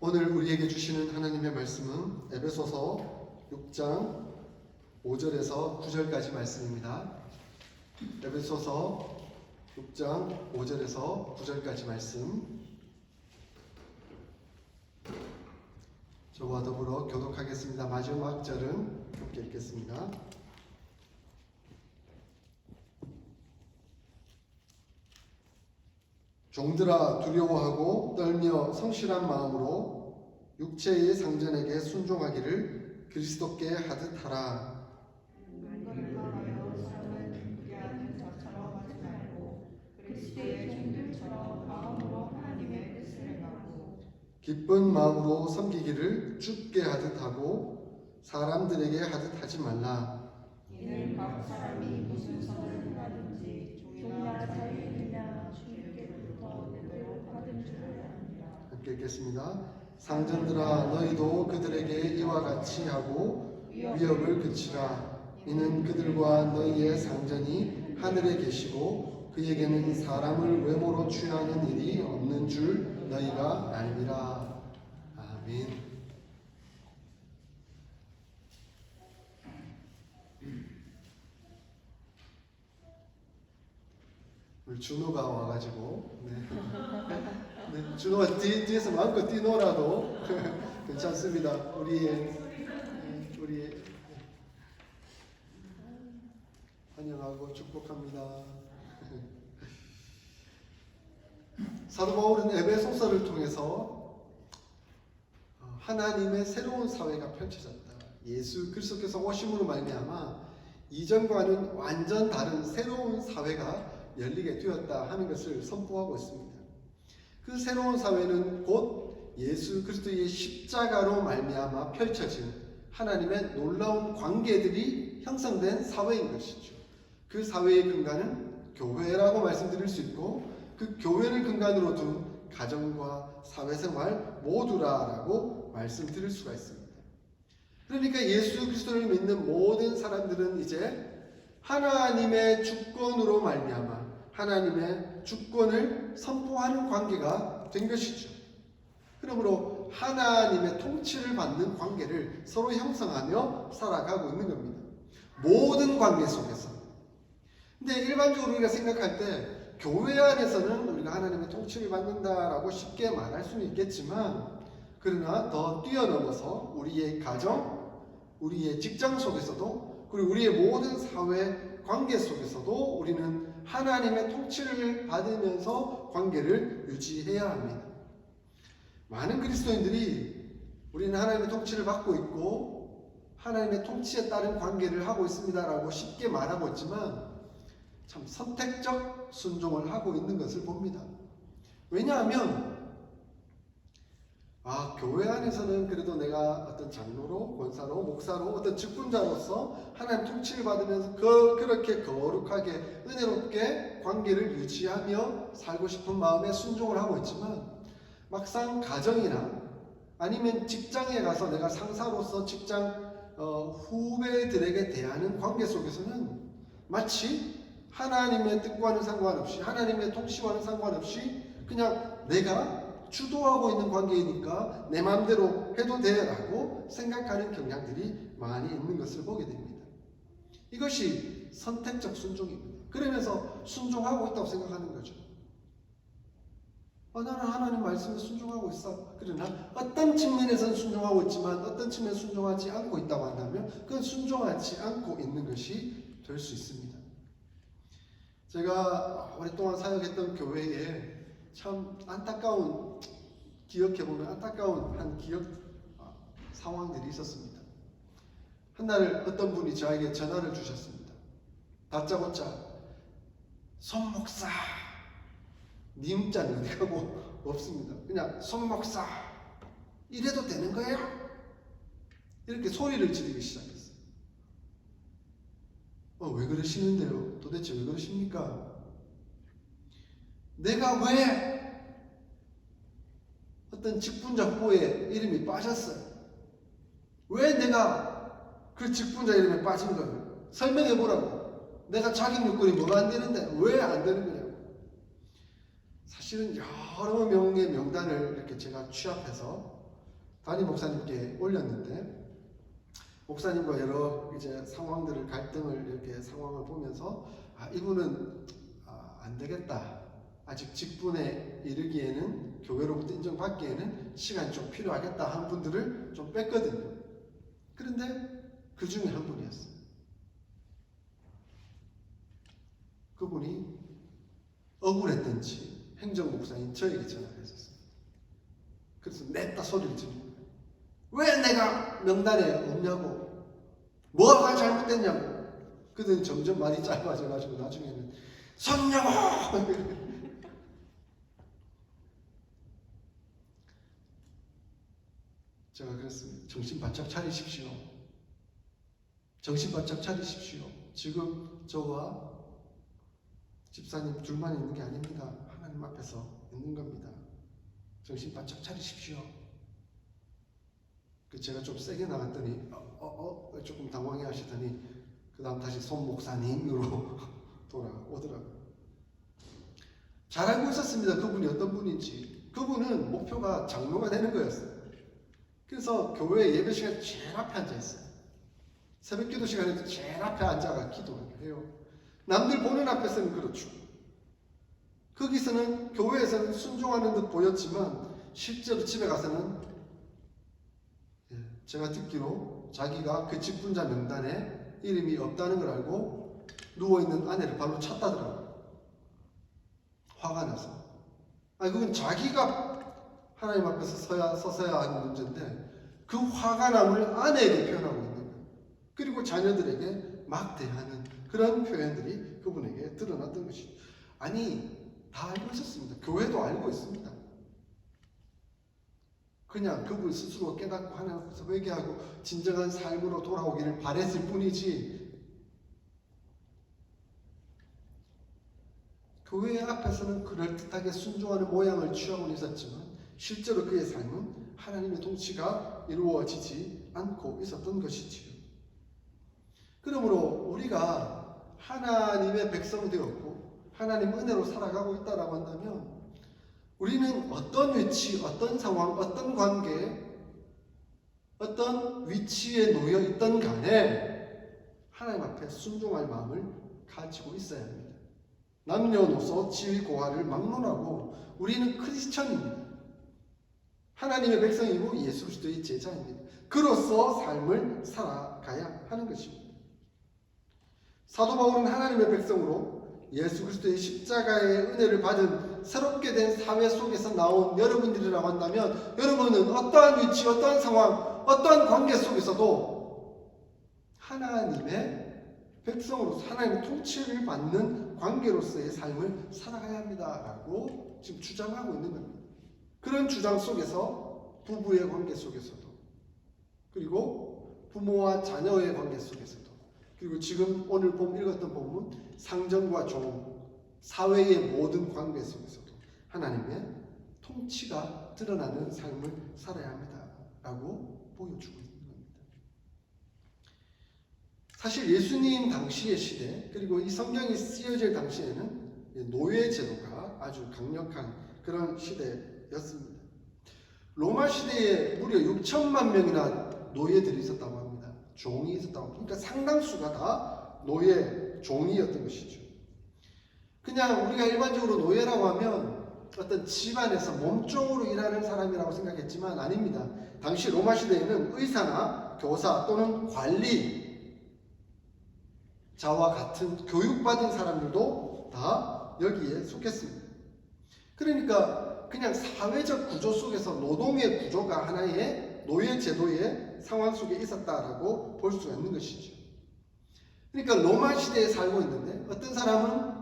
오늘 우리에게 주시는 하나님의 말씀은 에베소서 6장 5절에서 9절까지 말씀입니다. 에베소서 6장 5절에서 9절까지 말씀, 저와 더불어 교독하겠습니다. 마지막 절은 함께 읽겠습니다. 종들아, 두려워하고 떨며 성실한 마음으로 육체의 상전에게 순종하기를 그리스도께 하듯 하라. 기쁜 마음으로 섬기기를 주께 하듯 하고 사람들에게 하듯 하지 말라. 이는 각 사람이 무슨 선을 행하든지 종이나 자유이냐 주님께로부터 내도록 받은 줄 알아니라. 함께 읽겠습니다. 상전들아, 너희도 그들에게 이와 같이 하고 위협을 그치라. 이는 그들과 너희의 상전이 하늘에 계시고 그에게는 사람을 외모로 취하는 일이 없는 줄 너희가 알미라. 아멘. 우리 준호가 와가지고 네, 준호가 뒤에서 마음껏 뛰노라도 괜찮습니다. 우리의 환영하고 축복합니다. 사도 바울은 에베소서를 통해서 하나님의 새로운 사회가 펼쳐졌다. 예수 그리스도께서 오심으로 말미암아 이전과는 완전 다른 새로운 사회가 열리게 되었다 하는 것을 선포하고 있습니다. 그 새로운 사회는 곧 예수 그리스도의 십자가로 말미암아 펼쳐진 하나님의 놀라운 관계들이 형성된 사회인 것이죠. 그 사회의 근간은 교회라고 말씀드릴 수 있고, 그 교회를 근간으로 둔 가정과 사회생활 모두라라고 말씀드릴 수가 있습니다. 그러니까 예수 그리스도를 믿는 모든 사람들은 이제 하나님의 주권으로 말미암아 하나님의 주권을 선포하는 관계가 된 것이죠. 그러므로 하나님의 통치를 받는 관계를 서로 형성하며 살아가고 있는 겁니다. 모든 관계 속에서. 근데 일반적으로 우리가 생각할 때 교회 안에서는 우리가 하나님의 통치를 받는다라고 쉽게 말할 수는 있겠지만, 그러나 더 뛰어넘어서 우리의 가정, 우리의 직장 속에서도, 그리고 우리의 모든 사회 관계 속에서도 우리는 하나님의 통치를 받으면서 관계를 유지해야 합니다. 많은 그리스도인들이 우리는 하나님의 통치를 받고 있고 하나님의 통치에 따른 관계를 하고 있습니다라고 쉽게 말하고 있지만 참 선택적 순종을 하고 있는 것을 봅니다. 왜냐하면 교회 안에서는 그래도 내가 어떤 장로로, 권사로, 목사로, 어떤 직분자로서 하나님 통치를 받으면서 그렇게 거룩하게 은혜롭게 관계를 유지하며 살고 싶은 마음에 순종을 하고 있지만, 막상 가정이나 아니면 직장에 가서 내가 상사로서 직장 후배들에게 대하는 관계 속에서는 마치 하나님의 뜻과는 상관없이, 하나님의 통치와는 상관없이 그냥 내가 주도하고 있는 관계이니까 내 마음대로 해도 돼라고 생각하는 경향들이 많이 있는 것을 보게 됩니다. 이것이 선택적 순종입니다. 그러면서 순종하고 있다고 생각하는 거죠. 나는 하나님 말씀에 순종하고 있어. 그러나 어떤 측면에서는 순종하고 있지만 어떤 측면에 순종하지 않고 있다고 한다면 그건 순종하지 않고 있는 것이 될 수 있습니다. 제가 오랫동안 사역했던 교회에 참 안타까운, 기억해보면 안타까운 한 상황들이 있었습니다. 한날 어떤 분이 저에게 전화를 주셨습니다. 다짜고짜 손 목사, 님자는 어디 가고 없습니다. 그냥 손 목사 이래도 되는 거예요? 이렇게 소리를 지르기 시작했어요. 왜 그러시는데요? 도대체 왜 그러십니까? 내가 왜 어떤 직분자 후보에 이름이 빠졌어요? 왜 내가 그 직분자 이름에 빠진 거예요? 설명해 보라고. 내가 자격 요건이 뭐가 안 되는데 왜 안 되는 거냐고. 사실은 여러 명의 명단을 이렇게 제가 취합해서 담임 목사님께 올렸는데, 목사님과 여러 이제 상황들을, 갈등을 이렇게 상황을 보면서 이분은 안 되겠다, 아직 직분에 이르기에는, 교회로부터 인정받기에는 시간이 좀 필요하겠다 한 분들을 좀 뺐거든요. 그런데 그 중에 한 분이었어요. 그분이 억울했던지 행정목사인 저에게 전화를 했었어요. 그래서 냈다 소리를 지르는 거예요. 왜 내가 명단에 없냐고, 뭐가 잘못됐냐고. 그들은 점점 말이 짧아져가지고 나중에는 손녀고 제가 그랬습니다. 정신 바짝 차리십시오. 정신 바짝 차리십시오. 지금 저와 집사님 둘만 있는 게 아닙니다. 하나님 앞에서 있는 겁니다. 정신 바짝 차리십시오. 제가 좀 세게 나갔더니 조금 당황해 하시더니 그 다음 다시 손 목사님으로 돌아오더라고요. 잘 알고 있었습니다. 그분이 어떤 분인지. 그분은 목표가 장로가 되는 거였어요. 그래서 교회 예배 시간에 제일 앞에 앉아 있어요. 새벽 기도 시간에도 제일 앞에 앉아가 기도를 해요. 남들 보는 앞에서는 그렇죠. 거기서는, 교회에서는 순종하는 듯 보였지만 실제로 집에 가서는, 제가 듣기로 자기가 그 직분자 명단에 이름이 없다는 걸 알고 누워있는 아내를 발로 찼다더라고요. 화가 나서. 그건 자기가 하나님 앞에서 서서야 하는 문제인데 그 화가 남을 아내에게 표현하고 있는 거예요. 그리고 자녀들에게 막대하는 그런 표현들이 그분에게 드러났던 것이죠. 다 알고 있었습니다. 교회도 알고 있습니다. 그냥 그분 스스로 깨닫고 하나님 앞에서 회개하고 진정한 삶으로 돌아오기를 바랬을 뿐이지, 교회 앞에서는 그럴듯하게 순종하는 모양을 취하고는 있었지만 실제로 그의 삶은 하나님의 통치가 이루어지지 않고 있었던 것이지요. 그러므로 우리가 하나님의 백성 되었고 하나님 은혜로 살아가고 있다라고 한다면 우리는 어떤 위치, 어떤 상황, 어떤 관계, 어떤 위치에 놓여 있던 간에 하나님 앞에 순종할 마음을 가지고 있어야 합니다. 남녀노소 지위고하를 막론하고 우리는 크리스천입니다. 하나님의 백성이고 예수 그리스도의 제자입니다. 그로서 삶을 살아가야 하는 것입니다. 사도 바울은 하나님의 백성으로 예수 그리스도의 십자가의 은혜를 받은 새롭게 된 사회 속에서 나온 여러분들이라고 한다면 여러분은 어떠한 위치, 어떠한 상황, 어떠한 관계 속에서도 하나님의 백성으로서 하나님의 통치를 받는 관계로서의 삶을 살아가야 합니다라고 지금 주장하고 있는 겁니다. 그런 주장 속에서 부부의 관계 속에서도, 그리고 부모와 자녀의 관계 속에서도, 그리고 지금 오늘 읽었던 본문 상정과 종, 사회의 모든 관계 속에서도 하나님의 통치가 드러나는 삶을 살아야 합니다라고 보여주고 있는 겁니다. 사실 예수님 당시의 시대, 그리고 이 성경이 쓰여질 당시에는 노예 제도가 아주 강력한 그런 시대였습니다. 로마 시대에 무려 6천만 명이나 노예들이 있었다고 합니다. 종이 있었다고 합니다. 그러니까 상당수가 다 노예, 종이었던 것이죠. 그냥 우리가 일반적으로 노예라고 하면 어떤 집안에서 몸종으로 일하는 사람이라고 생각했지만 아닙니다. 당시 로마 시대에는 의사나 교사 또는 관리 자와 같은 교육받은 사람들도 다 여기에 속했습니다. 그러니까 그냥 사회적 구조 속에서 노동의 구조가 하나의 노예 제도의 상황 속에 있었다라고 볼 수가 있는 것이죠. 그러니까 로마 시대에 살고 있는데 어떤 사람은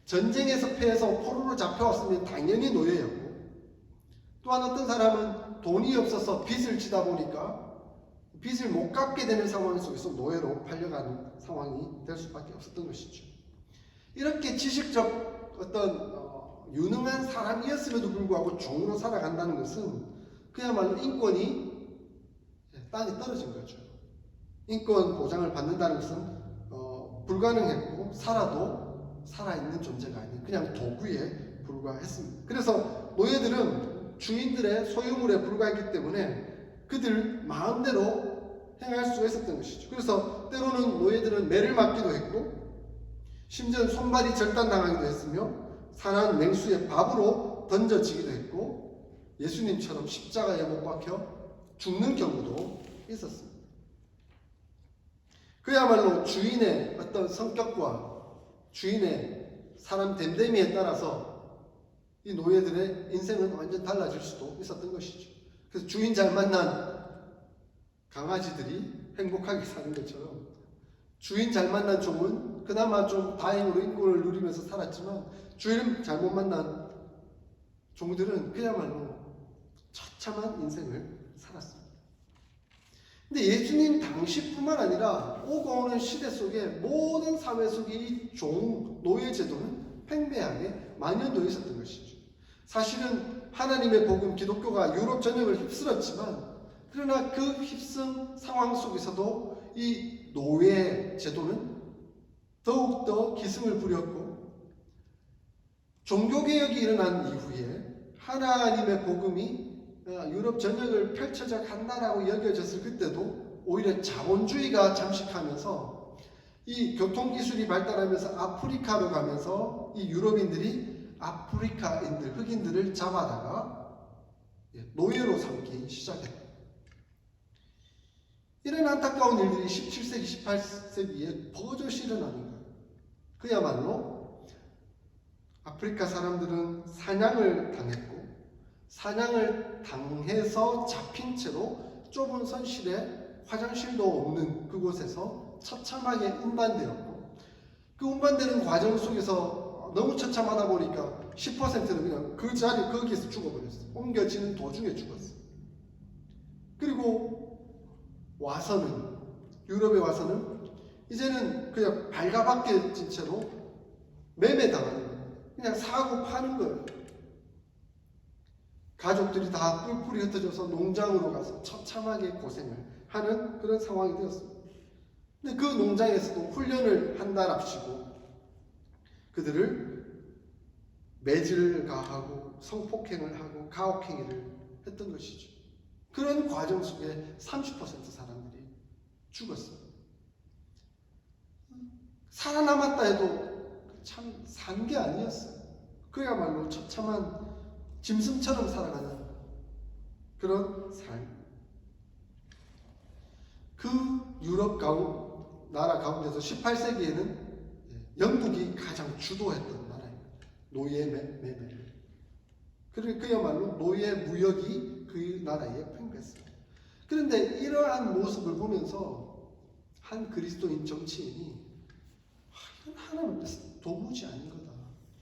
전쟁에서 패해서 포로로 잡혀왔으면 당연히 노예였고, 또한 어떤 사람은 돈이 없어서 빚을 지다 보니까 빚을 못 갚게 되는 상황 속에서 노예로 팔려가는 상황이 될 수밖에 없었던 것이죠. 이렇게 지식적 어떤 유능한 사람이었음에도 불구하고 종으로 살아간다는 것은 그야말로 인권이 땅에 떨어진 거죠. 인권 보장을 받는다는 것은 불가능했고 살아도 살아있는 존재가 아닌 그냥 도구에 불과했습니다. 그래서 노예들은 주인들의 소유물에 불과했기 때문에 그들 마음대로 행할 수가 있었던 것이죠. 그래서 때로는 노예들은 매를 맞기도 했고 심지어 손발이 절단당하기도 했으며 산한 맹수의 밥으로 던져지기도 했고 예수님처럼 십자가에 못 박혀 죽는 경우도 있었습니다. 그야말로 주인의 어떤 성격과 주인의 사람 됨됨이에 따라서 이 노예들의 인생은 완전 달라질 수도 있었던 것이죠. 그래서 주인 잘 만난 강아지들이 행복하게 사는 것처럼 주인 잘 만난 종은 그나마 좀 다행으로 인권을 누리면서 살았지만 주인 잘못 만난 종들은 그야말로 처참한 인생을 살았습니다. 근데 예수님 당시뿐만 아니라 오고 오는 시대 속에 모든 사회 속에 이 노예 제도는 팽배하게 만연되어 있었던 것이죠. 사실은 하나님의 복음 기독교가 유럽 전역을 휩쓸었지만 그러나 그 휩쓴 상황 속에서도 이 노예 제도는 더욱더 기승을 부렸고 종교개혁이 일어난 이후에 하나님의 복음이 유럽 전역을 펼쳐져 간다라고 여겨졌을 그때도 오히려 자본주의가 잠식하면서 이 교통기술이 발달하면서 아프리카로 가면서 이 유럽인들이 아프리카인들, 흑인들을 잡아다가 노예로 삼기 시작했다. 이런 안타까운 일들이 17세기, 18세기에 버젓이 일어나는 거예요. 그야말로 아프리카 사람들은 사냥을 당했고 사냥을 당해서 잡힌 채로 좁은 선실에 화장실도 없는 그곳에서 처참하게 운반되었고 그 운반되는 과정 속에서 너무 처참하다 보니까 10%는 그냥 그 자리 거기에서 죽어버렸어요. 옮겨지는 도중에 죽었어요. 그리고 와서는 유럽에 와서는 이제는 그냥 발가벗겨진 채로 매매당하는 거예요. 그냥 사고 파는 거예요. 가족들이 다 뿔뿔이 흩어져서 농장으로 가서 처참하게 고생을 하는 그런 상황이 되었습니다. 근데 그 농장에서도 훈련을 한 달합시고 그들을 매질을 가하고 성폭행을 하고 가혹행위를 했던 것이죠. 그런 과정 속에 30% 사람들이 죽었어요. 살아남았다 해도 참 산 게 아니었어요. 그야말로 처참한 짐승처럼 살아가는 그런 삶. 그 유럽 나라 가운데서 18세기에는 영국이 가장 주도했던 나라입니다. 노예 매매를. 그야말로 노예 무역이 그 나라에 팽배했습니다. 그런데 이러한 모습을 보면서 한 그리스도인 정치인이 이건 하나님 앞에서 도무지 아닌 거다.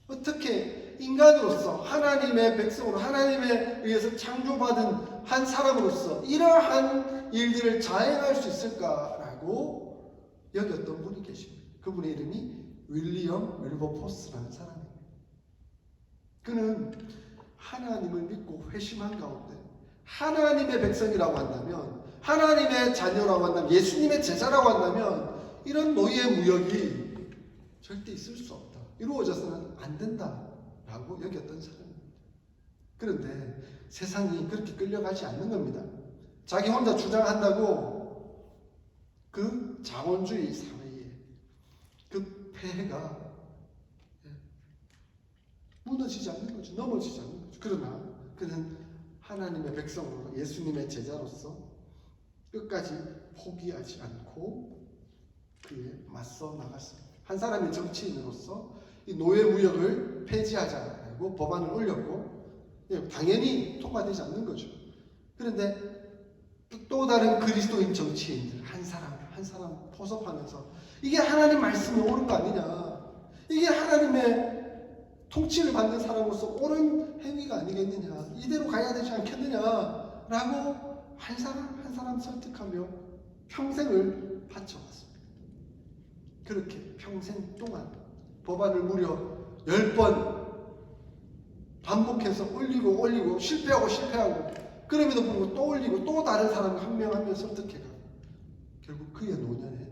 어떻게 인간으로서 하나님의 백성으로 하나님에 의해서 창조받은 한 사람으로서 이러한 일들을 자행할 수 있을까라고 여겼던 분이 계십니다. 그분의 이름이 윌리엄 윌버포스라는 사람입니다. 그는 하나님을 믿고 회심한 가운데 하나님의 백성이라고 한다면 하나님의 자녀라고 한다면 예수님의 제자라고 한다면 이런 노예 무역이 절대 있을 수 없다. 이루어져서는 안 된다라고 여겼던 사람입니다. 그런데 세상이 그렇게 끌려가지 않는 겁니다. 자기 혼자 주장한다고 그 자본주의 사회에 그 폐해가 무너지지 않는 거죠. 넘어지지 않는 거죠. 그러나 그는 하나님의 백성으로 예수님의 제자로서 끝까지 포기하지 않고 그에 맞서 나갔습니다. 한 사람의 정치인으로서 이 노예 무역을 폐지하자고 법안을 올렸고 당연히 통과되지 않는 거죠. 그런데 또 다른 그리스도인 정치인들 한 사람 포섭하면서 이게 하나님 말씀이 옳은 거 아니냐, 이게 하나님의 통치를 받는 사람으로서 옳은 행위가 아니겠느냐, 이대로 가야 되지 않겠느냐라고 한 사람 설득하며 평생을 바쳐왔습니다. 그렇게 평생 동안 법안을 무려 10번 반복해서 올리고 실패하고 그럼에도 불구하고 또 올리고 또 다른 사람을 한 명 한 명 설득해가 결국 그의 노년에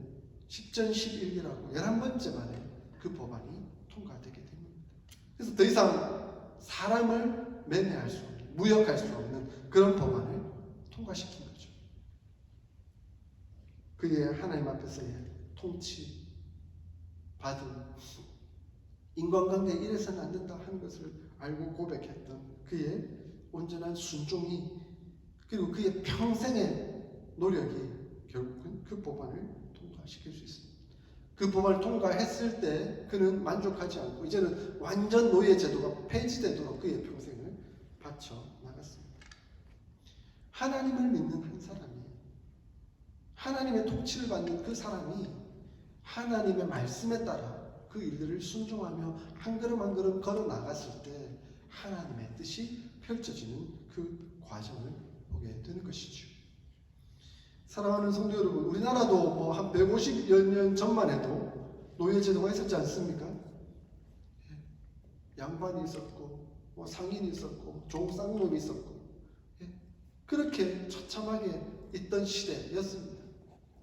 10전 11기라고 11번째 만에 그 법안이 통과되게 됩니다. 그래서 더 이상 사람을 매매할 수 없는, 무역할 수 없는 그런 법안을 통과시킨 거죠. 그의 하나님 앞에서의 통치 받은 인간관계에 이래서는 안 된다 하는 것을 알고 고백했던 그의 온전한 순종이 그리고 그의 평생의 노력이 결국은 그 법안을 통과시킬 수 있습니다. 그 법안을 통과했을 때 그는 만족하지 않고 이제는 완전 노예 제도가 폐지되도록 그의 평생을 바쳐 나갔습니다. 하나님을 믿는 한 사람이 하나님의 통치를 받는 그 사람이 하나님의 말씀에 따라 그 일들을 순종하며 한 걸음 한 걸음 걸어 나갔을 때 하나님의 뜻이 펼쳐지는 그 과정을 보게 되는 것이죠. 사랑하는 성도 여러분, 우리나라도 뭐 한 150여 년 전만 해도 노예제도가 있었지 않습니까? 양반이 있었고 뭐 상인이 있었고 종쌍놈이 있었고 그렇게 처참하게 있던 시대였습니다.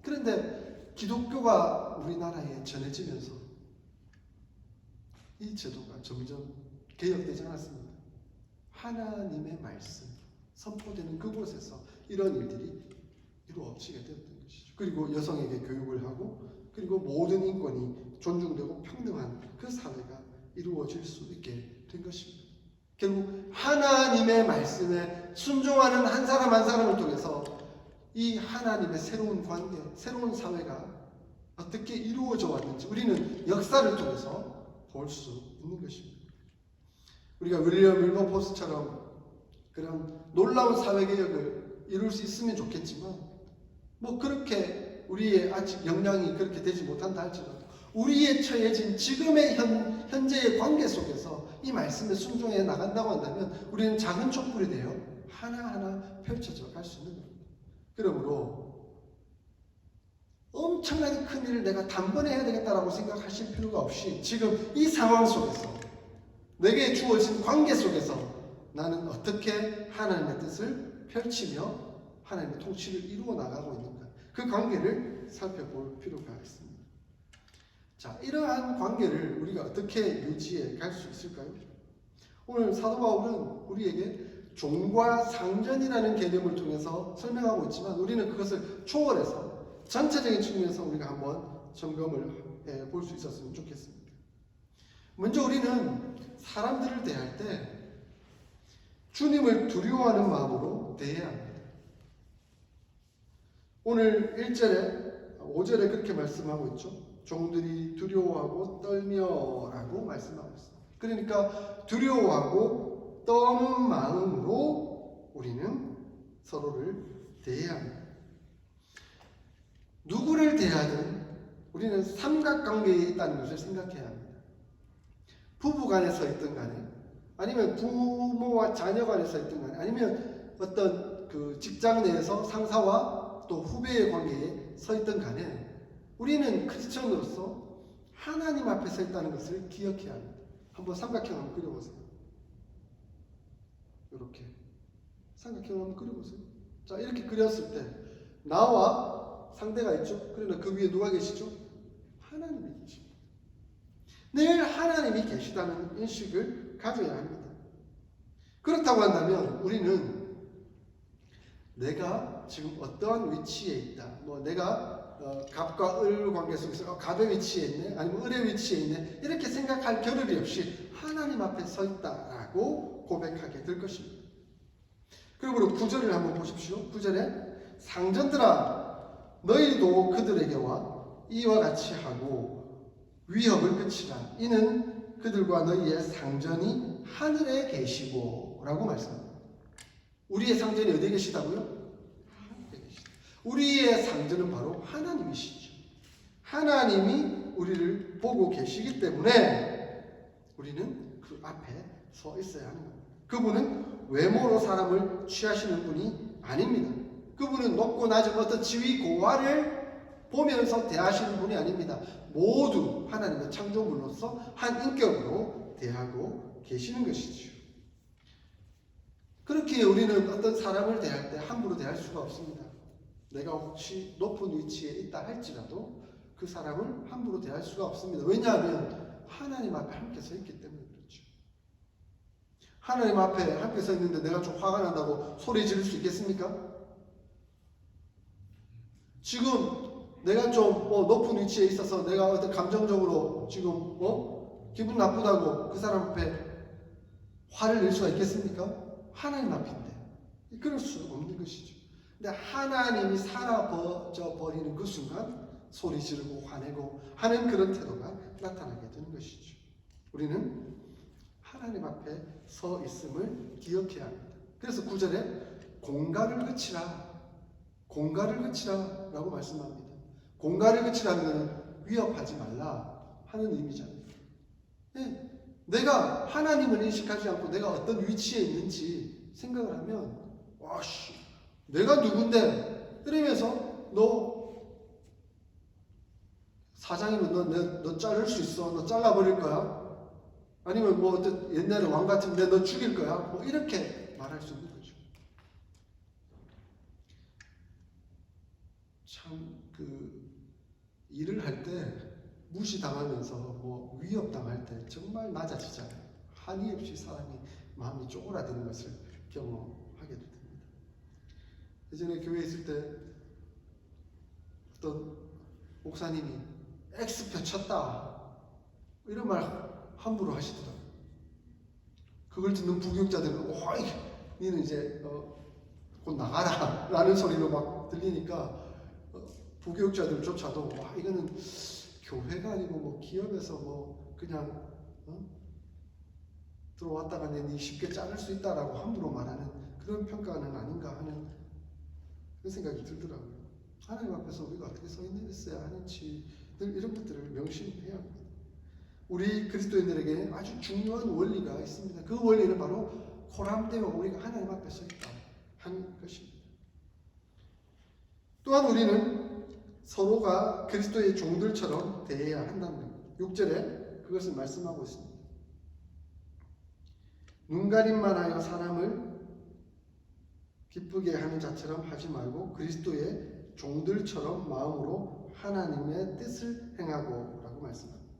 그런데 기독교가 우리나라에 전해지면서 이 제도가 점점 개혁되지 않았습니다. 하나님의 말씀 선포되는 그곳에서 이런 일들이 이루어지게 되었던 것이죠. 그리고 여성에게 교육을 하고 그리고 모든 인권이 존중되고 평등한 그 사회가 이루어질 수 있게 된 것입니다. 결국 하나님의 말씀에 순종하는 한 사람 한 사람을 통해서 이 하나님의 새로운 관계, 새로운 사회가 어떻게 이루어져 왔는지 우리는 역사를 통해서 볼 수 있는 것입니다. 우리가 윌리엄 윌버포스처럼 그런 놀라운 사회개혁을 이룰 수 있으면 좋겠지만 뭐 그렇게 우리의 아직 역량이 그렇게 되지 못한다 할지라도 우리의 처해진 지금의 현재의 관계 속에서 이 말씀에 순종해 나간다고 한다면 우리는 작은 촛불이 되어 하나하나 펼쳐져 갈 수 있는 겁니다. 그러므로 엄청나게 큰 일을 내가 단번에 해야 되겠다라고 생각하실 필요가 없이 지금 이 상황 속에서 내게 주어진 관계 속에서 나는 어떻게 하나님의 뜻을 펼치며 하나님의 통치를 이루어 나가고 있는가 그 관계를 살펴볼 필요가 있습니다. 자, 이러한 관계를 우리가 어떻게 유지해 갈 수 있을까요? 오늘 사도 바울은 우리에게 종과 상전이라는 개념을 통해서 설명하고 있지만 우리는 그것을 초월해서 전체적인 측면에서 우리가 한번 점검을 볼 수 있었으면 좋겠습니다. 먼저 우리는 사람들을 대할 때 주님을 두려워하는 마음으로 대해야 합니다. 오늘 1절에 5절에 그렇게 말씀하고 있죠. 종들이 두려워하고 떨며라고 말씀하고 있습니다. 그러니까 두려워하고 떠는 마음으로 우리는 서로를 대해야 합니다. 누구를 대하든 우리는 삼각관계에 있다는 것을 생각해야 합니다. 부부 간에 서 있든 간에 아니면 부모와 자녀 간에 서 있든 간에 아니면 어떤 그 직장 내에서 상사와 또 후배의 관계에 서 있든 간에 우리는 크리스천으로서 하나님 앞에 서 있다는 것을 기억해야 합니다. 한번 삼각형 한번 그려보세요. 이렇게 삼각형 한번 그려보세요. 자, 이렇게 그렸을 때 나와 상대가 있죠. 그러나 그 위에 누가 계시죠? 하나님이 계십니다. 늘 하나님이 계시다는 인식을 가져야 합니다. 그렇다고 한다면 우리는 내가 지금 어떠한 위치에 있다. 뭐 내가 갑과 을 관계 속에서 갑의 위치에 있네, 아니면 을의 위치에 있네 이렇게 생각할 겨를이 없이 하나님 앞에 서 있다라고 고백하게 될 것입니다. 그리고 9절을 한번 보십시오. 9절에 상전들아 너희도 그들에게와 이와 같이 하고 위협을 그치라. 이는 그들과 너희의 상전이 하늘에 계시고 라고 말씀합니다. 우리의 상전이 어디에 계시다고요? 하늘에 계시다. 우리의 상전은 바로 하나님이시죠. 하나님이 우리를 보고 계시기 때문에 우리는 그 앞에 서 있어야 하는 겁니다. 그분은 외모로 사람을 취하시는 분이 아닙니다. 그분은 높고 낮은 어떤 지위 고하를 보면서 대하시는 분이 아닙니다. 모두 하나님의 창조물로서 한 인격으로 대하고 계시는 것이죠. 그렇게 우리는 어떤 사람을 대할 때 함부로 대할 수가 없습니다. 내가 혹시 높은 위치에 있다 할지라도 그 사람을 함부로 대할 수가 없습니다. 왜냐하면 하나님 앞에 함께 서 있기 때문에 그렇죠. 하나님 앞에 함께 서 있는데 내가 좀 화가 난다고 소리 지를 수 있겠습니까? 지금 내가 좀 높은 위치에 있어서 내가 어떤 감정적으로 지금 기분 나쁘다고 그 사람 앞에 화를 낼 수가 있겠습니까? 하나님 앞인데 그럴 수 없는 것이죠. 근데 하나님이 사라져 버리는 그 순간 소리 지르고 화내고 하는 그런 태도가 나타나게 되는 것이죠. 우리는 하나님 앞에 서 있음을 기억해야 합니다. 그래서 9절에 공갈을 그치라, 공갈을 그치라 라고 말씀합니다. 공갈을 그치라는 것은 위협하지 말라 하는 의미잖아요. 네. 내가 하나님을 인식하지 않고 내가 어떤 위치에 있는지 생각을 하면 와씨 내가 누군데 이러면서 너 사장이면 너 자를 수 있어, 너 잘라버릴 거야, 아니면 뭐 어떤 옛날에 왕 같은데 너 죽일 거야, 뭐 이렇게 말할 수 있는 거죠. 참 일을 할 때 무시당하면서 뭐 위협당할 때 정말 낮아지잖아요. 한이 없이 사람이 마음이 쪼그라드는 것을 경험하게 됩니다. 예전에 교회에 있을 때 어떤 목사님이 X표 쳤다 이런 말 함부로 하시더라고요. 그걸 듣는 부교육자들은 오이 니는 이제 곧 나가라 라는 소리로 막 들리니까 부교육자들조차도 와 이거는 교회가 아니고 뭐 기업에서 뭐 그냥 들어왔다가 니 쉽게 자를 수 있다라고 함부로 말하는 그런 평가는 아닌가 하는 그런 생각이 들더라고요. 하나님 앞에서 우리가 어떻게 서 있어야 하는지 늘 이런 것들을 명심해야 합니다. 우리 그리스도인들에게 아주 중요한 원리가 있습니다. 그 원리는 바로 코람되어 우리가 하나님 앞에 서 있다 하는 것입니다. 또한 우리는 서로가 그리스도의 종들처럼 대해야 한다는 겁니다. 6절에 그것을 말씀하고 있습니다. 눈가림만 하여 사람을 기쁘게 하는 자처럼 하지 말고 그리스도의 종들처럼 마음으로 하나님의 뜻을 행하고 라고 말씀합니다.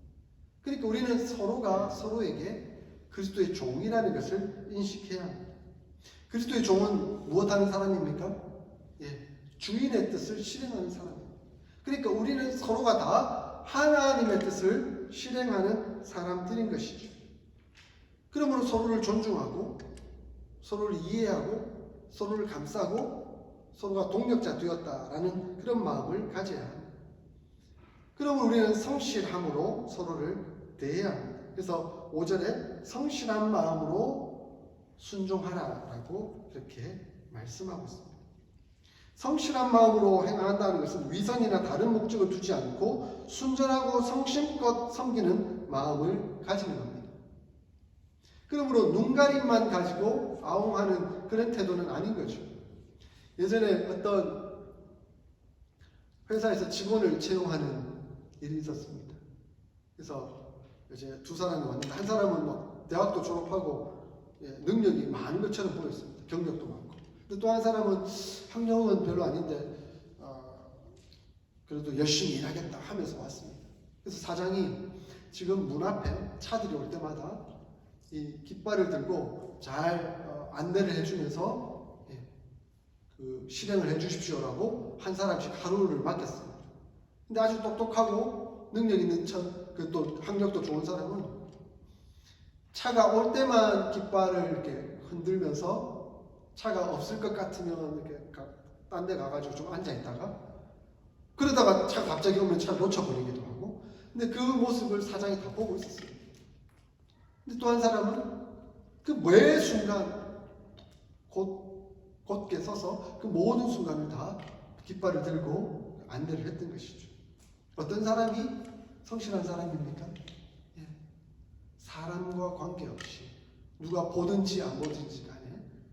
그러니까 우리는 서로가 서로에게 그리스도의 종이라는 것을 인식해야 합니다. 그리스도의 종은 무엇하는 사람입니까? 주인의 뜻을 실행하는 사람입니다. 그러니까 우리는 서로가 다 하나님의 뜻을 실행하는 사람들인 것이죠. 그러므로 서로를 존중하고 서로를 이해하고 서로를 감싸고 서로가 동력자 되었다라는 그런 마음을 가져야 합니다. 그러면 우리는 성실함으로 서로를 대해야 합니다. 그래서 5절에 성실한 마음으로 순종하라라고 그렇게 말씀하고 있습니다. 성실한 마음으로 행한다는 것은 위선이나 다른 목적을 두지 않고 순전하고 성심껏 섬기는 마음을 가지는 겁니다. 그러므로 눈가림만 가지고 아웅하는 그런 태도는 아닌 거죠. 예전에 어떤 회사에서 직원을 채용하는 일이 있었습니다. 그래서 이제 두 사람이 왔는데 한 사람은 막 대학도 졸업하고 능력이 많은 것처럼 보였습니다. 경력도 많고. 또 한 사람은 학력은 별로 아닌데 그래도 열심히 일하겠다 하면서 왔습니다. 그래서 사장이 지금 문 앞에 차들이 올 때마다 이 깃발을 들고 잘 안내를 해주면서 실행을 해주십시오라고 한 사람씩 하루를 맡겼습니다. 근데 아주 똑똑하고 능력 있는 또 학력도 좋은 사람은 차가 올 때만 깃발을 이렇게 흔들면서 차가 없을 것 같으면 이렇게 딴 데 가가지고 좀 앉아있다가 그러다가 차가 갑자기 오면 차를 놓쳐버리기도 하고 근데 그 모습을 사장이 다 보고 있었어요. 근데 또 한 사람은 그 매 순간 곧게 서서 그 모든 순간을 다 깃발을 들고 안내를 했던 것이죠. 어떤 사람이 성실한 사람입니까? 사람과 관계없이 누가 보든지 안 보든지 간에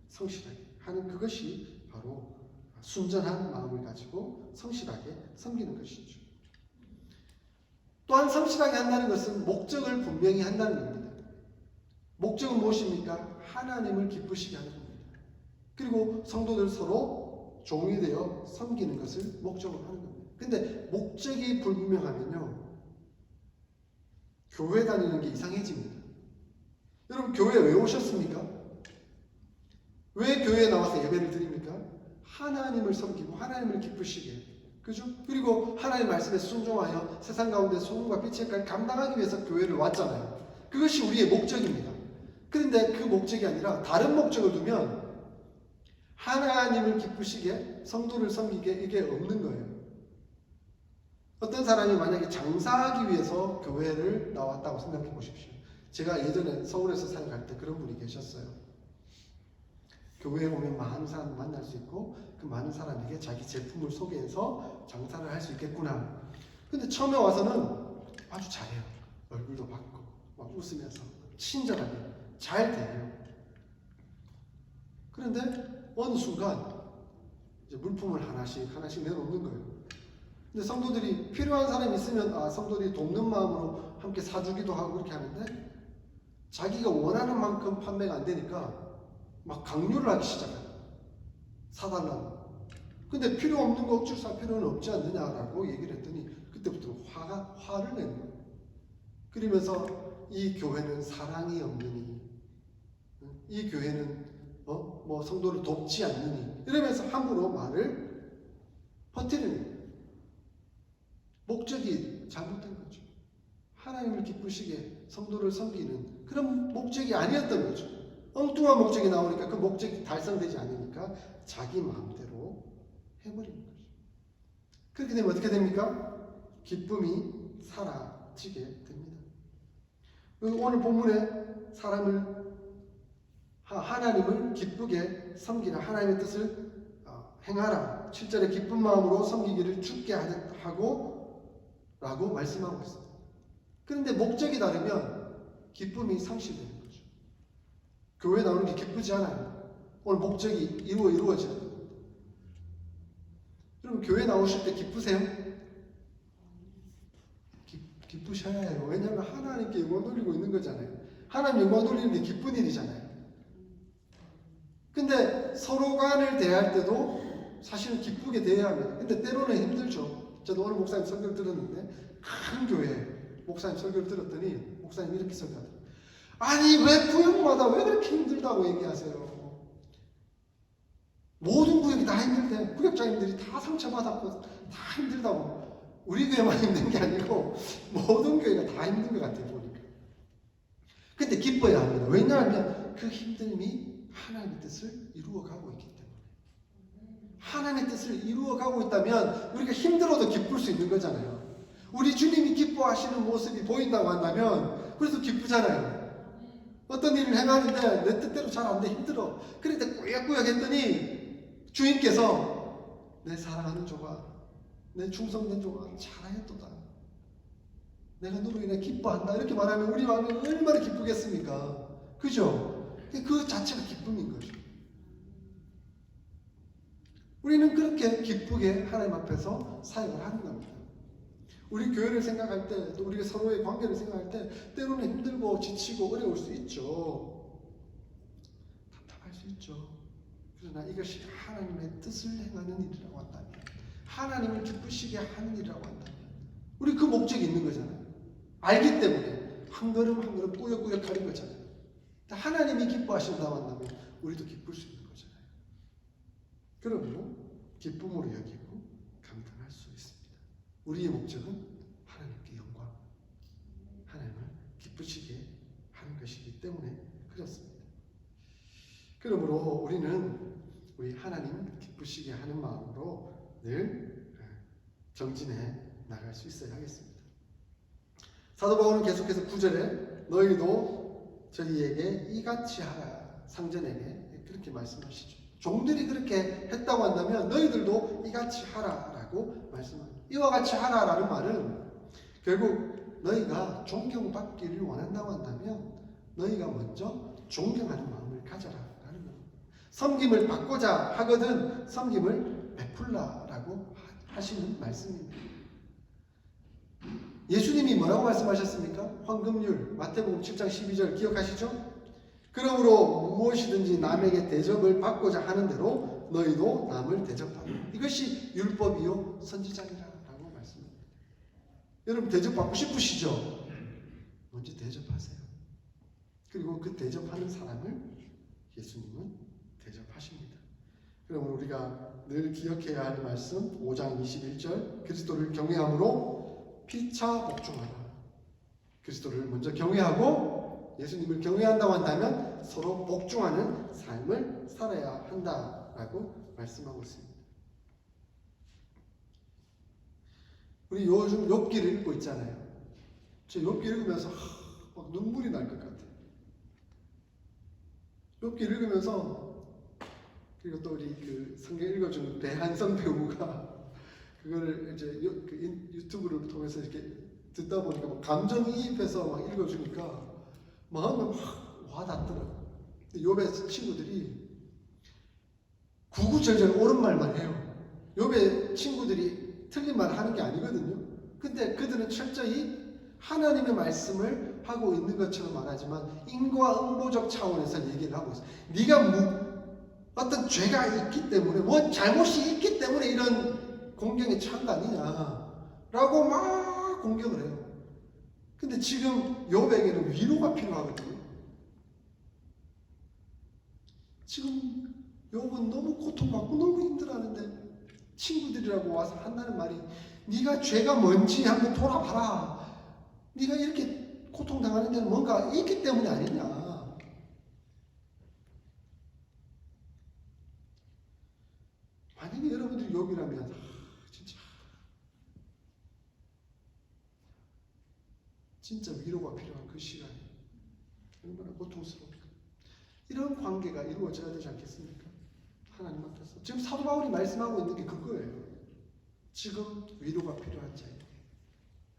성실하게 하는 그것이 바로 순전한 마음을 가지고 성실하게 섬기는 것이죠. 또한 성실하게 한다는 것은 목적을 분명히 한다는 겁니다. 목적은 무엇입니까? 하나님을 기쁘시게 하는 겁니다. 그리고 성도들 서로 종이 되어 섬기는 것을 목적으로 하는 겁니다. 근데 목적이 불분명하면요 교회 다니는 게 이상해집니다. 여러분 교회 왜 오셨습니까? 왜 교회에 나와서 예배를 드립니까? 하나님을 섬기고 하나님을 기쁘시게 그죠? 그리고 하나님의 말씀에 순종하여 세상 가운데 소금과 빛의 역할을 감당하기 위해서 교회를 왔잖아요. 그것이 우리의 목적입니다. 그런데 그 목적이 아니라 다른 목적을 두면 하나님을 기쁘시게 성도를 섬기게 이게 없는 거예요. 어떤 사람이 만약에 장사하기 위해서 교회를 나왔다고 생각해 보십시오. 제가 예전에 서울에서 사역할 때 그런 분이 계셨어요. 교회에 오면 많은 사람 만날 수 있고 그 많은 사람에게 자기 제품을 소개해서 장사를 할 수 있겠구나. 근데 처음에 와서는 아주 잘해요. 얼굴도 밝고 막 웃으면서 친절하게 잘 대해요. 그런데 어느 순간 이제 물품을 하나씩 내놓는 거예요. 근데 성도들이 필요한 사람이 있으면 성도들이 돕는 마음으로 함께 사주기도 하고 그렇게 하는데 자기가 원하는 만큼 판매가 안 되니까 막 강요를 하기 시작해요. 사달라고. 근데 필요 없는 거 억지로 살 필요는 없지 않느냐라고 얘기를 했더니 그때부터 화를 내는 거예요. 그러면서 이 교회는 사랑이 없느니, 이 교회는 뭐 성도를 돕지 않느니 이러면서 함부로 말을 퍼뜨리는 거예요. 목적이 잘못된 거죠. 하나님을 기쁘시게 성도를 섬기는 그런 목적이 아니었던 거죠. 엉뚱한 목적이 나오니까 그 목적이 달성되지 않으니까 자기 마음대로 해버리는 거죠. 그렇게 되면 어떻게 됩니까? 기쁨이 사라지게 됩니다. 오늘 본문에 하나님을 기쁘게 섬기라, 하나님의 뜻을 행하라, 7절에 기쁜 마음으로 섬기기를 주께 하고 라고 말씀하고 있습니다. 그런데 목적이 다르면 기쁨이 상실되는 거죠. 교회 나오는 게 기쁘지 않아요. 오늘 목적이 이루어져야 됩니다. 여러분 교회 나오실 때 기쁘세요? 기쁘셔야 해요. 왜냐하면 하나님께 영광 돌리고 있는 거잖아요. 하나님 영광 돌리는 게 기쁜 일이잖아요. 근데 서로 간을 대할 때도 사실은 기쁘게 대해야 합니다. 근데 때로는 힘들죠. 저도 오늘 목사님 설교를 들었는데 큰 교회 목사님 설교를 들었더니 목사님 이렇게 설교하더라고요. 아니 왜 구역마다 왜 그렇게 힘들다고 얘기하세요? 모든 구역이 다 힘들대. 구역장님들이 다 상처받았고 다 힘들다고. 우리 교회만 힘든 게 아니고 모든 교회가 다 힘든 것 같아요 보니까. 근데 기뻐야 합니다. 왜냐하면 그 힘듦이 하나님의 뜻을 이루어가고 있기 때문에. 하나님의 뜻을 이루어가고 있다면 우리가 힘들어도 기쁠 수 있는 거잖아요. 우리 주님이 기뻐하시는 모습이 보인다고 한다면 그래서 기쁘잖아요. 어떤 일을 행하는데 내 뜻대로 잘 안 돼, 힘들어. 그런데 꾸역꾸역 했더니 주인께서 내 사랑하는 종아, 내 충성된 종아 잘하였도다. 내가 너로 인해 기뻐한다. 이렇게 말하면 우리 마음이 얼마나 기쁘겠습니까? 그죠? 그 자체가 기쁨인 거죠. 우리는 그렇게 기쁘게 하나님 앞에서 사역을 하는 겁니다. 우리 교회를 생각할 때, 또 우리가 서로의 관계를 생각할 때 때로는 힘들고 지치고 어려울 수 있죠. 답답할 수 있죠. 그러나 이것이 하나님의 뜻을 행하는 일이라고 한다면, 하나님을 기쁘시게 하는 일이라고 한다면 우리 그 목적이 있는 거잖아요. 알기 때문에 한 걸음 한 걸음 꾸역꾸역 가는 거잖아요. 하나님이 기뻐하신다고 한다면 우리도 기쁠 수 있는 거잖아요. 그러므로 기쁨으로 여기고 감당할 수 있습니다. 우리의 목적은 하나님께 영광, 하나님을 기쁘시게 하는 것이기 때문에 그렇습니다. 그러므로 우리는 우리 하나님 기쁘시게 하는 마음으로 늘 정진해 나갈 수 있어야 하겠습니다. 사도 바울은 계속해서 9절에 너희도 저희에게 이같이 하라, 상전에게 그렇게 말씀하시죠. 종들이 그렇게 했다고 한다면 너희들도 이같이 하라라고 말씀합니다. 이와 같이 하라라는 말은 결국 너희가 존경받기를 원한다고 한다면 너희가 먼저 존경하는 마음을 가져라라는 겁니다. 섬김을 받고자 하거든 섬김을 베풀라라고 하시는 말씀입니다. 예수님이 뭐라고 말씀하셨습니까? 황금률 마태복음 7장 12절 기억하시죠? 그러므로 무엇이든지 남에게 대접을 받고자 하는 대로 너희도 남을 대접하라. 이것이 율법이요 선지자니라라고 말씀합니다. 여러분 대접받고 싶으시죠? 먼저 대접하세요. 그리고 그 대접하는 사람을 예수님은 대접하십니다. 그러면 우리가 늘 기억해야 할 말씀 5장 21절 그리스도를 경외함으로 피차 복종하라. 그리스도를 먼저 경외하고 예수님을 경외한다고 한다면 서로 복종하는 삶을 살아야 한다라고 말씀하고 있습니다. 우리 요즘 욥기를 읽고 있잖아요. 저 욥기 읽으면서 막 눈물이 날 것 같아요. 욥기 읽으면서 그리고 또 우리 그 성경 읽어주는 배한성 배우가 그거를 이제 유튜브를 통해서 이렇게 듣다 보니까 막 감정이입해서 막 읽어주니까 마음에 막 와닿더라고요. 욥의 친구들이 구구절절 옳은 말만 해요. 욥의 친구들이 틀린 말 하는 게 아니거든요. 근데 그들은 철저히 하나님의 말씀을 하고 있는 것처럼 말하지만 인과응보적 차원에서 얘기를 하고 있어요. 네가 어떤 죄가 있기 때문에 뭐 잘못이 있기 때문에 이런 공경에 처한 거 아니냐라고 막 공격을 해요. 근데 지금 욥에게는 위로가 필요하거든요. 지금 욥은 너무 고통받고 너무 힘들어하는데 친구들이라고 와서 한다는 말이 네가 죄가 뭔지 한번 돌아봐라. 네가 이렇게 고통당하는 데는 뭔가 있기 때문이 아니냐. 만약에 여러분들이 욥이라면 진짜 위로가 필요한 그 시간이 얼마나 고통스러울까. 이런 관계가 이루어져야 되지 않겠습니까? 하나님 앞에서. 지금 사도 바울이 말씀하고 있는 게 그거예요. 지금 위로가 필요한 자에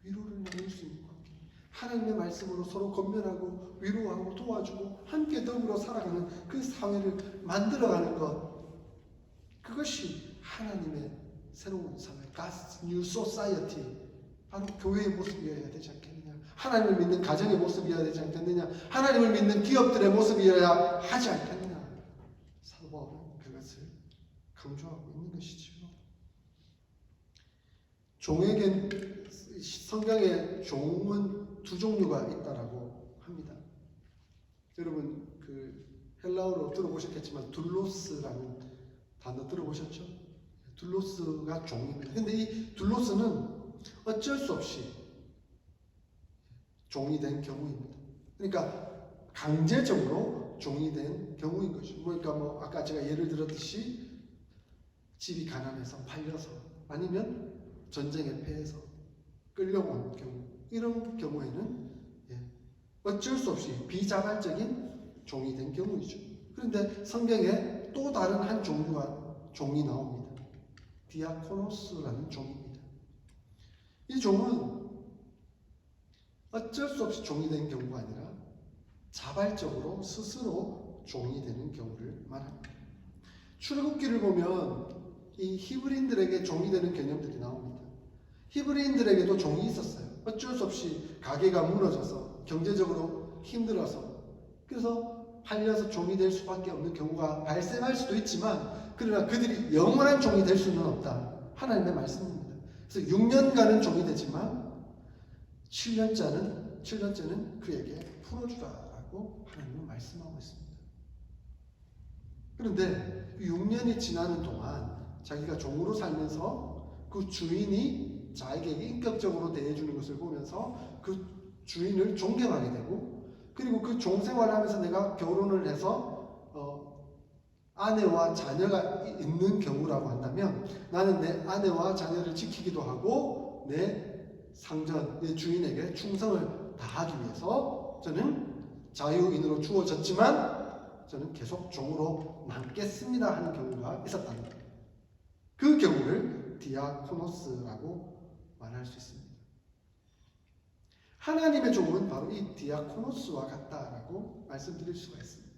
위로를 나눌 수 있는 관계. 하나님의 말씀으로 서로 건면하고 위로하고 도와주고 함께 더불어 살아가는 그 사회를 만들어가는 것. 그것이 하나님의 새로운 사회, God's New Society, 바로 교회의 모습이어야 되지 않겠느냐. 하나님을 믿는 가정의 모습이어야 되지 않겠느냐. 하나님을 믿는 기업들의 모습이어야 하지 않겠느냐. 사도 바울은 그것을 강조하고 있는 것이죠. 종에겐 성경에 종은 두 종류가 있다라고 합니다. 여러분 그 헬라어로 들어보셨겠지만 둘로스라는 단어 들어보셨죠? 둘로스가 종입니다. 근데 이 둘로스는 어쩔 수 없이 종이 된 경우입니다. 그러니까 강제적으로 종이 된 경우인 것이죠. 그러니까 뭐 아까 제가 예를 들었듯이 집이 가난해서 팔려서 아니면 전쟁에 패해서 끌려온 경우, 이런 경우에는 어쩔 수 없이 비자발적인 종이 된 경우이죠. 그런데 성경에 또 다른 한 종이 나옵니다. 디아코노스라는 종입니다. 이 종은 어쩔 수 없이 종이 된 경우가 아니라 자발적으로 스스로 종이 되는 경우를 말합니다. 출애굽기를 보면 이 히브리인들에게 종이 되는 개념들이 나옵니다. 히브리인들에게도 종이 있었어요. 어쩔 수 없이 가게가 무너져서 경제적으로 힘들어서 그래서 팔려서 종이 될 수밖에 없는 경우가 발생할 수도 있지만 그러나 그들이 영원한 종이 될 수는 없다. 하나님의 말씀입니다. 그래서 6년간은 종이 되지만 7년째는 그에게 풀어주라라고 하나님은 말씀하고 있습니다. 그런데 6년이 지나는 동안 자기가 종으로 살면서 그 주인이 자에게 인격적으로 대해주는 것을 보면서 그 주인을 존경하게 되고 그리고 그 종 생활을 하면서 내가 결혼을 해서 아내와 자녀가 있는 경우라고 한다면 나는 내 아내와 자녀를 지키기도 하고 내 상전, 내 주인에게 충성을 다하기 위해서 저는 자유인으로 주어졌지만 저는 계속 종으로 남겠습니다 하는 경우가 있었다는 거예요. 그 경우를 디아코노스라고 말할 수 있습니다. 하나님의 종은 바로 이 디아코노스와 같다라고 말씀드릴 수가 있습니다.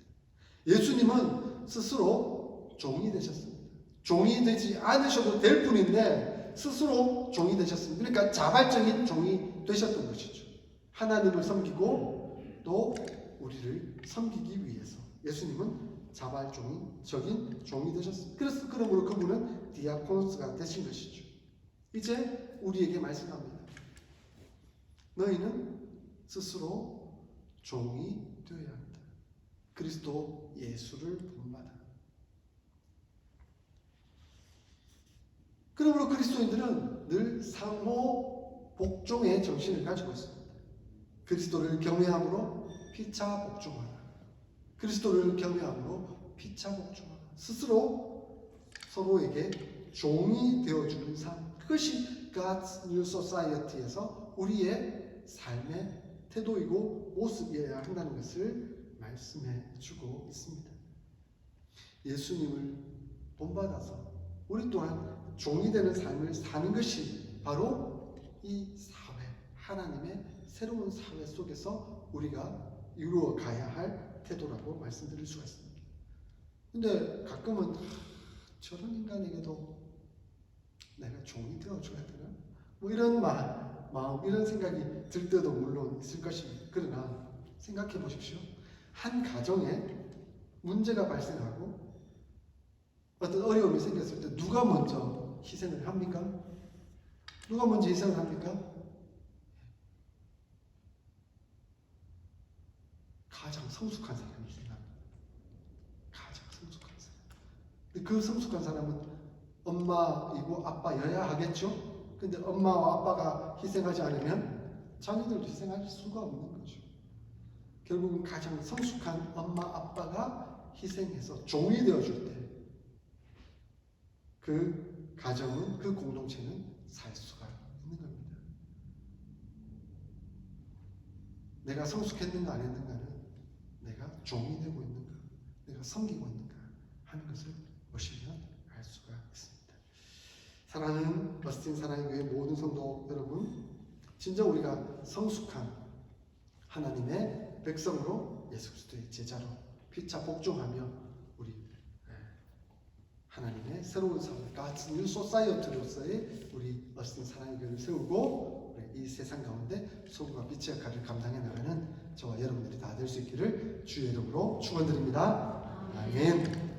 예수님은 스스로 종이 되셨습니다. 종이 되지 않으셔도 될 뿐인데 스스로 종이 되셨습니다. 그러니까 자발적인 종이 되셨던 것이죠. 하나님을 섬기고 또 우리를 섬기기 위해서 예수님은 자발적인 종이 되셨습니다. 그래서 그러므로 그분은 디아코노스가 되신 것이죠. 이제 우리에게 말씀합니다. 너희는 스스로 종이 되어야 한다. 그리스도 예수를 본받아. 그러므로 그리스도인들은 늘 상호 복종의 정신을 가지고 있습니다. 그리스도를 경외함으로 피차 복종하라. 그리스도를 경외함으로 피차 복종하라. 스스로 서로에게 종이 되어주는 삶. 그것이 God's New Society에서 우리의 삶의 태도이고 모습이어야 한다는 것을 말씀해 주고 있습니다. 예수님을 본받아서 우리 또한 종이 되는 삶을 사는 것이 바로 이 사회, 하나님의 새로운 사회 속에서 우리가 이루어 가야 할 태도라고 말씀드릴 수가 있습니다. 근데 가끔은 저런 인간에게도 내가 종이 되어줘야 되나? 뭐 이런 마음, 이런 생각이 들 때도 물론 있을 것입니다. 그러나 생각해 보십시오. 한 가정에 문제가 발생하고 어떤 어려움이 생겼을 때 누가 먼저 희생을 합니까? 누가 먼저 희생을 합니까? 가장 성숙한 사람이 희생합니다. 가장 성숙한 사람. 근데 그 성숙한 사람은 엄마이고 아빠여야 하겠죠? 근데 엄마와 아빠가 희생하지 않으면 자녀들도 희생할 수가 없는 거죠. 결국은 가장 성숙한 엄마 아빠가 희생해서 종이 되어줄 때 그 가정은, 그 공동체는 살 수가 있는 겁니다. 내가 성숙했는가 안 했는가는 내가 종이 되고 있는가, 내가 섬기고 있는가 하는 것을 보시면 알 수가 있습니다. 사랑하는 어스틴 사랑의 교회 모든 성도 여러분, 진정 우리가 성숙한 하나님의 백성으로 예수 그리스도의 제자로 피차 복종하며 우리 하나님의 새로운 사회, God's New Society로서의 우리 어스틴 사랑의 교회를 세우고 이 세상 가운데 소금과 빛의 역할을 감당해 나가는 저와 여러분들이 다 될 수 있기를 주의 이름으로 축원드립니다. 아멘.